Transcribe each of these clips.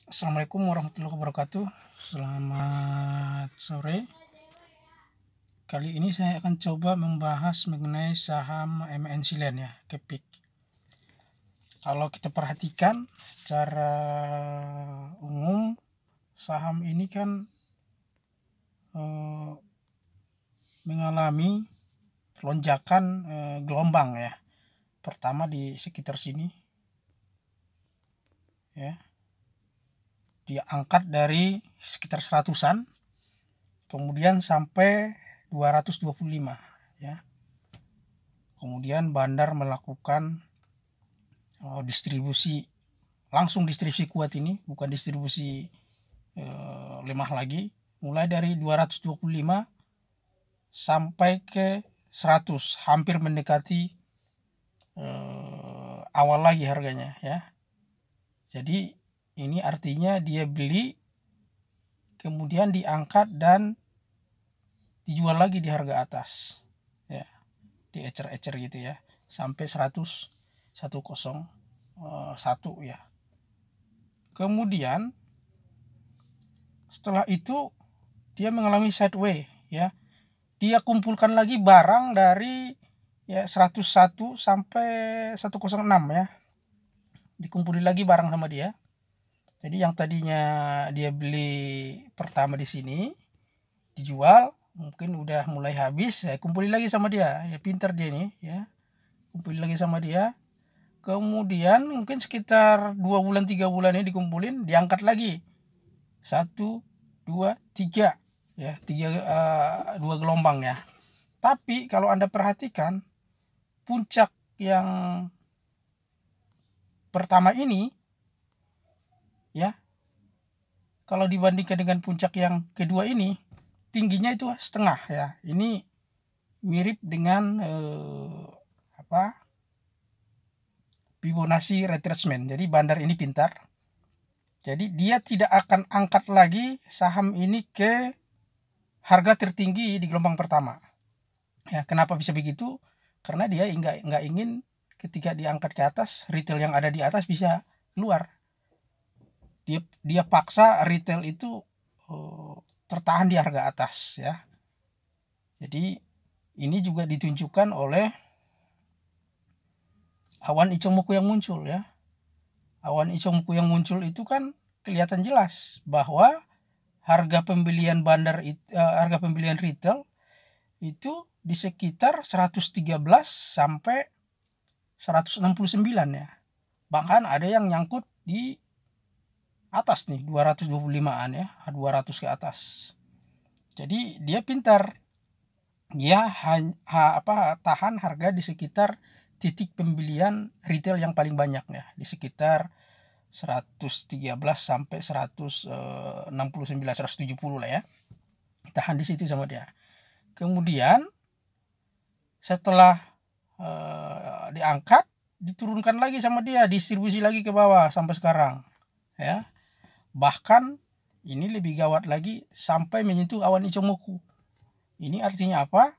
Assalamualaikum warahmatullahi wabarakatuh. Selamat sore. Kali ini saya akan coba membahas mengenai saham MNC Land ya, KEPIK. Kalau kita perhatikan secara umum, saham ini kan mengalami lonjakan gelombang ya. Pertama di sekitar sini ya. Dia angkat dari sekitar 100-an, kemudian sampai 225 ya. Kemudian bandar melakukan distribusi kuat ini, bukan distribusi lemah lagi, mulai dari 225 sampai ke 100, hampir mendekati awal lagi harganya ya. Jadi ini artinya dia beli, kemudian diangkat dan dijual lagi di harga atas ya, diecer-ecer gitu ya, sampai 101 ya. Kemudian setelah itu dia mengalami sideway ya, dia kumpulkan lagi barang dari ya 101 sampai 106 ya, dikumpulin lagi barang sama dia. Jadi yang tadinya dia beli pertama di sini dijual, mungkin udah mulai habis, saya kumpulin lagi sama dia ya, pintar dia nih ya, kumpulin lagi sama dia. Kemudian mungkin sekitar 2 bulan 3 bulan ini dikumpulin, diangkat lagi 1, 2, 3 ya, 2 gelombang ya. Tapi kalau Anda perhatikan puncak yang pertama ini ya, kalau dibandingkan dengan puncak yang kedua ini, tingginya itu setengah ya. Ini mirip dengan Fibonacci retracement. Jadi bandar ini pintar. Jadi dia tidak akan angkat lagi saham ini ke harga tertinggi di gelombang pertama. Ya, kenapa bisa begitu? Karena dia nggak ingin ketika diangkat ke atas, retail yang ada di atas bisa keluar. Dia paksa retail itu tertahan di harga atas ya. Jadi ini juga ditunjukkan oleh awan Ichimoku yang muncul ya. Awan Ichimoku yang muncul itu kan kelihatan jelas bahwa harga pembelian harga pembelian retail itu di sekitar 113 sampai 169 ya. Bahkan ada yang nyangkut di atas nih, 225-an ya, 200 ke atas. Jadi dia pintar. Dia tahan harga di sekitar titik pembelian retail yang paling banyak ya, di sekitar 113 sampai 169, 170 lah ya. Tahan di situ sama dia. Kemudian setelah diangkat, diturunkan lagi sama dia, distribusi lagi ke bawah sampai sekarang ya. Bahkan ini lebih gawat lagi, sampai menyentuh awan Ichimoku. Ini artinya apa?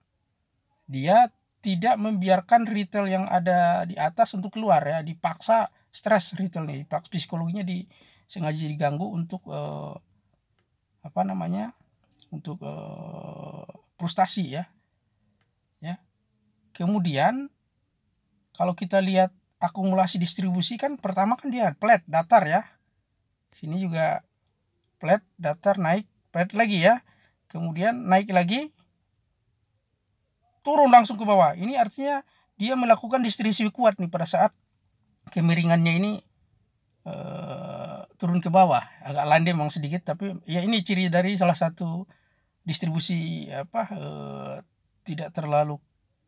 Dia tidak membiarkan retail yang ada di atas untuk keluar ya, dipaksa stres retail nih, psikologinya sengaja diganggu untuk untuk frustasi ya. Kemudian kalau kita lihat akumulasi distribusi kan, pertama kan dia flat datar ya, sini juga flat datar, naik flat lagi ya, kemudian naik lagi, turun langsung ke bawah. Ini artinya dia melakukan distribusi kuat nih pada saat kemiringannya ini turun ke bawah, agak landai memang sedikit, tapi ya ini ciri dari salah satu distribusi tidak terlalu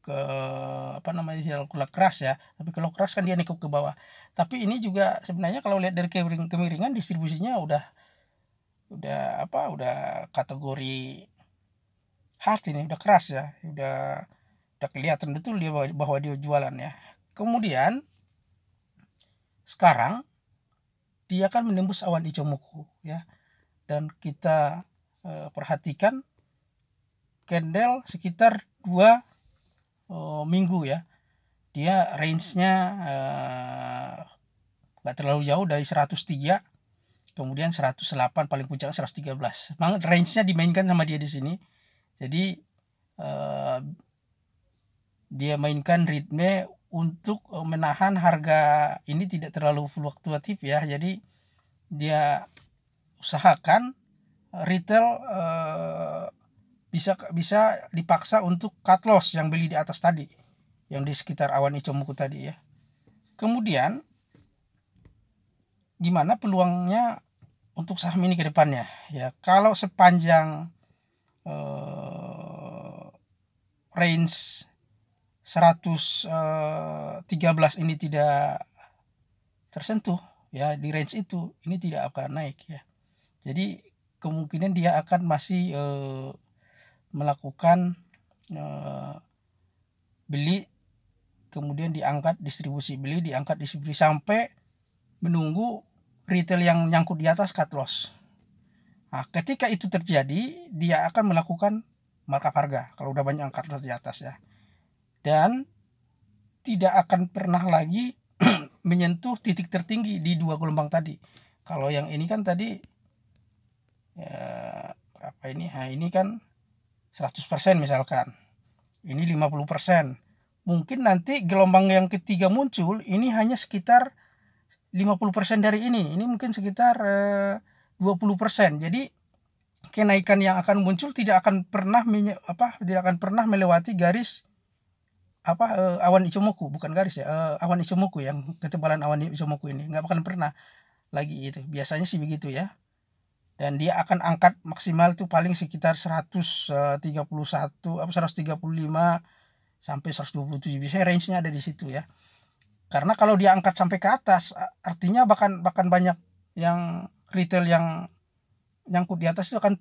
tidak keras ya. Tapi kalau keras kan dia nekuk ke bawah. Tapi ini juga sebenarnya kalau lihat dari kemiringan distribusinya udah kategori hard ini, udah keras ya, udah kelihatan betul dia bahwa dia jualan ya. Kemudian sekarang dia akan menembus awan Ichimoku ya, dan kita perhatikan candle sekitar 2 minggu ya, dia range-nya nggak terlalu jauh dari 103, kemudian 108 paling puncak 113. Memang range-nya dimainkan sama dia di sini. Jadi dia mainkan ritme untuk menahan harga ini tidak terlalu fluktuatif ya. Jadi dia usahakan retail bisa dipaksa untuk cut loss yang beli di atas tadi, yang di sekitar awan Ichimoku tadi ya. Kemudian gimana peluangnya untuk saham ini ke depannya ya? Kalau sepanjang range 113 ini tidak tersentuh ya, di range itu ini tidak akan naik ya. Jadi kemungkinan dia akan masih melakukan beli kemudian diangkat distribusi, beli diangkat distribusi sampai menunggu retail yang nyangkut di atas cut loss. Nah, ketika itu terjadi, dia akan melakukan markup harga kalau udah banyak cut loss di atas ya. Dan tidak akan pernah lagi menyentuh titik tertinggi di dua gelombang tadi. Kalau yang ini kan tadi ya, berapa ini? Nah, ini kan 100% misalkan. Ini 50%. Mungkin nanti gelombang yang ketiga muncul, ini hanya sekitar 50% dari ini. Ini mungkin sekitar 20%. Jadi kenaikan yang akan muncul tidak akan pernah melewati garis awan Ichimoku, bukan garis ya, awan Ichimoku, yang ketebalan awan Ichimoku ini nggak akan pernah lagi itu. Biasanya sih begitu ya. Dan dia akan angkat maksimal itu paling sekitar 131 135 sampai 127. Biasanya range-nya ada di situ ya. Karena kalau dia angkat sampai ke atas, artinya bahkan banyak yang retail yang nyangkut di atas itu akan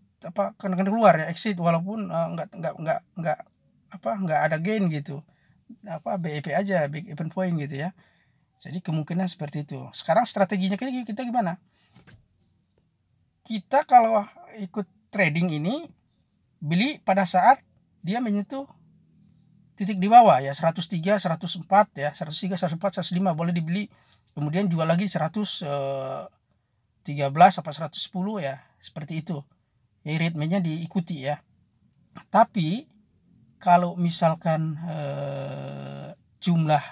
keluar ya, exit, walaupun nggak ada gain gitu. BEP aja, big event point gitu ya. Jadi kemungkinan seperti itu. Sekarang strateginya kita gimana? Kita kalau ikut trading ini beli pada saat dia menyentuh titik di bawah ya, 103, 104 ya, 103, 104, 105 boleh dibeli. Kemudian jual lagi 113 apa 110 ya, seperti itu. Ya, ritmenya diikuti ya. Tapi kalau misalkan jumlah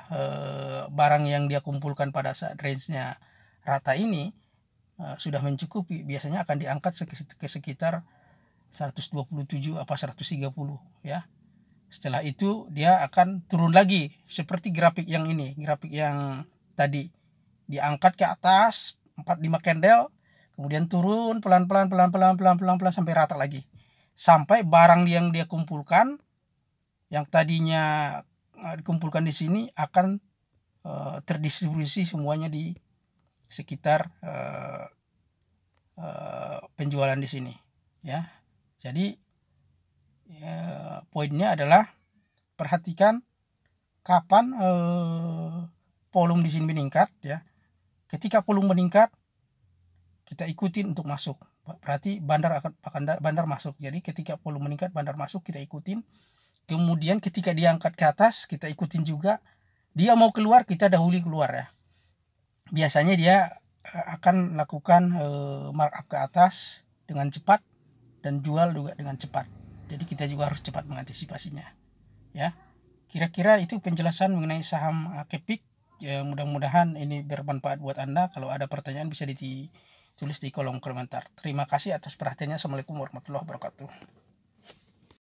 barang yang dia kumpulkan pada saat range-nya rata ini sudah mencukupi, biasanya akan diangkat ke sekitar 127 apa 130 ya. Setelah itu dia akan turun lagi seperti grafik yang ini, grafik yang tadi diangkat ke atas 4-5 candle, kemudian turun pelan-pelan sampai rata lagi. Sampai barang yang dia kumpulkan yang tadinya dikumpulkan di sini akan terdistribusi semuanya di sekitar penjualan di sini ya. Jadi poinnya adalah perhatikan kapan volume di sini meningkat ya. Ketika volume meningkat kita ikutin untuk masuk, berarti bandar masuk. Jadi ketika volume meningkat bandar masuk, kita ikutin. Kemudian ketika dia angkat ke atas kita ikutin juga. Dia mau keluar kita dahului keluar ya. Biasanya dia akan lakukan markup ke atas dengan cepat dan jual juga dengan cepat. Jadi kita juga harus cepat mengantisipasinya ya. Kira-kira itu penjelasan mengenai saham Kepik ya. Mudah-mudahan ini bermanfaat buat Anda. Kalau ada pertanyaan bisa ditulis di kolom komentar. Terima kasih atas perhatiannya. Assalamualaikum warahmatullahi wabarakatuh.